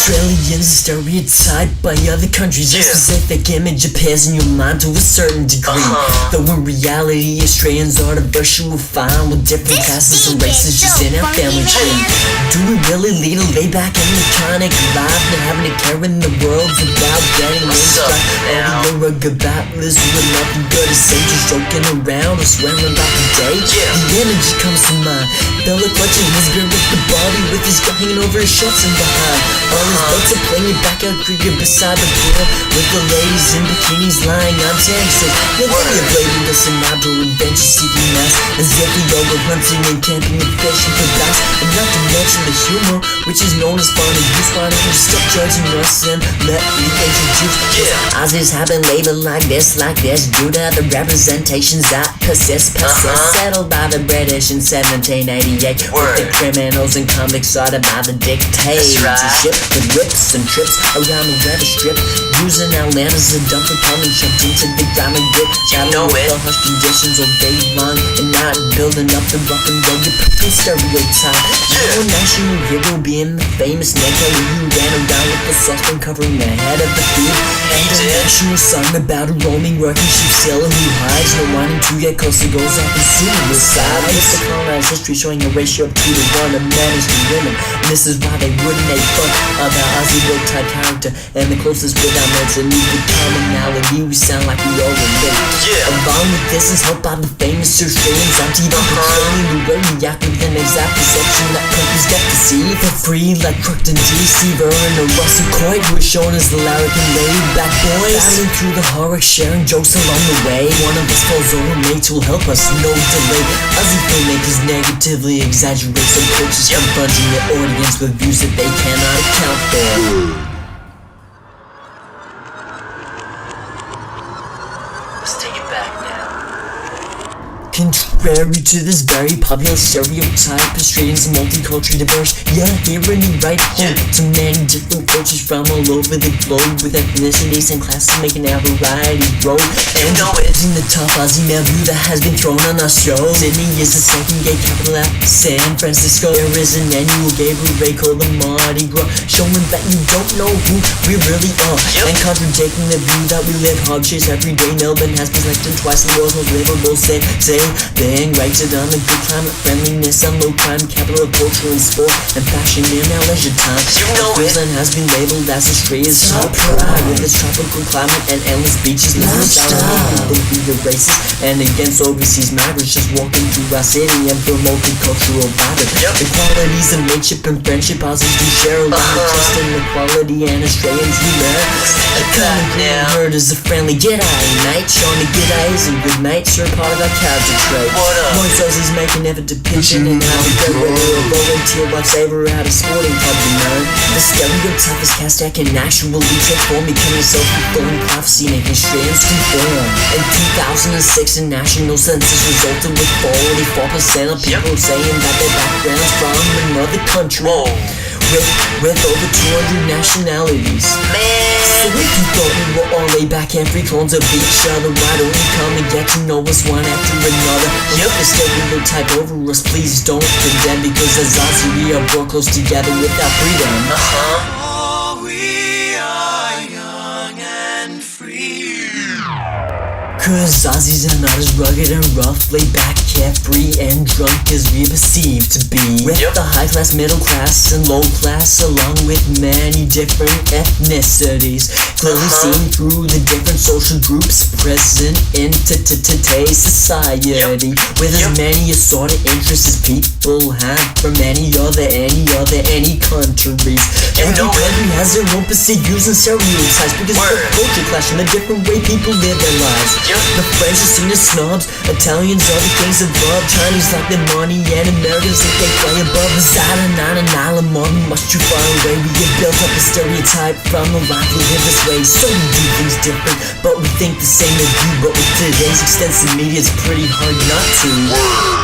Australians stereotyped by other countries. A specific image appears in your mind to a certain degree. Though in reality, Australians are the version we'll find with different classes and races just in our family tree. Do we really lead a laid-back and iconic life, not having a care in the world's about getting stuck? Or you're a good battles with nothing good to say, just joking around or swearing about the day? The energy comes to mind. Bella clutching his beer with the body, with his gun hanging over his shorts and behind. All his mates are playing back out cricket beside the pool, with the ladies in bikinis lying on sandstone. You're really a blading us an outdoor adventure seeking mass, as if we all were hunting and camping and fishing for bass. And not to mention the humor, which is known as fun and use. Why don't you stop judging us and let me introduce? Aussies have been labeled like this due to the representations that persist settled by the British in 1788. With the criminals and convicts started by the dictatorship, with whips and trips around the weather strip, using our land as a dump for coming shoved into the ground and grip, shadowing with the harsh conditions all day long, and not building up the rock and roll your perfect stereotype. Your national hero being the famous Nico who ran around with the saucepan covering the head of the thief, and a national song about a roaming working sheep sailor who hides, no wanting to get closer, goes off and suicide. It's the colonized history showing a ratio of 2 to 1 of men to women, and this is why they wouldn't make fun of the Aussie road type character, and the closest without mates and need the commonality, we sound like we all relate. Along with this is helped by the famous Australians anti-portraying the way we act with an exact perception that countries get to see for free, like Crooked and Deceiver and a Russell Coit, who is shown as the larrikin laid back boys, battling through the horror, sharing jokes along the way. One of us falls over, mates will help us, no delay. Aussie filmmakers negatively exaggerate some coaches confronting the audience with views that they cannot account for. Let's take it back now. Contrary to this very popular stereotype, Australians are multiculturally diverse. You're hearing me right home. So many different cultures from all over the globe, with ethnicities and classes making our variety grow. And in the top Aussie male view that has been thrown on our show. Sydney is the second gay capital after San Francisco. There is an annual gay parade called the Mardi Gras, showing that you don't know who we really are, and contradicting the view that we live hard chase every day. Melbourne has been selected twice the world's most livable city. Being rated on the good climate, friendliness, and low crime, capital of culture and sport and fashion in our leisure time. Queensland has been labelled as Australia's top pride, with its tropical climate and endless beaches. Lifestyle through the races and against overseas migrants, just walking through our city and feel multicultural vibrant. The qualities of mateship and friendship Aussies do share, along with trust and equality, and Australians we learn. A common green herd is a friendly G'day mate, showing the G'day is a good mate, sure part of our character trait. Most Aussies make an effort to pitch in and how we go, whether a volunteer like saver at a sporting club, you know. The stereotype is cast back and actually transform, becoming self-fulfilling prophecy, making Australians conform. In 2006, a national census resulted with 44% of people saying that their background's from another country. With over 200 nationalities. So if you thought we were all laid back and free clones of each other, why don't you come and get to know us one after another? Look the stereotype over us, please don't condemn, because as Aussie we are brought close together with our freedom. Oh, we are young and free. Cause Aussies are not as rugged and rough, laid back, carefree, and drunk as we perceive to be. With the high class, middle class, and low class, along with many different ethnicities, clearly seen through the different social groups present in today's society. With as many assorted interests as people have from any countries. Every country has their own perceived views and stereotypes, because of the culture clash and the different way people live their lives. The French are seen as snobs, Italians are the things above, Chinese like their money, and Americans think they play above. Beside not an island modern, much too far away. We get built up a stereotype from the life we live this way. So we do things different, but we think the same as you. But with today's extensive media, it's pretty hard not to.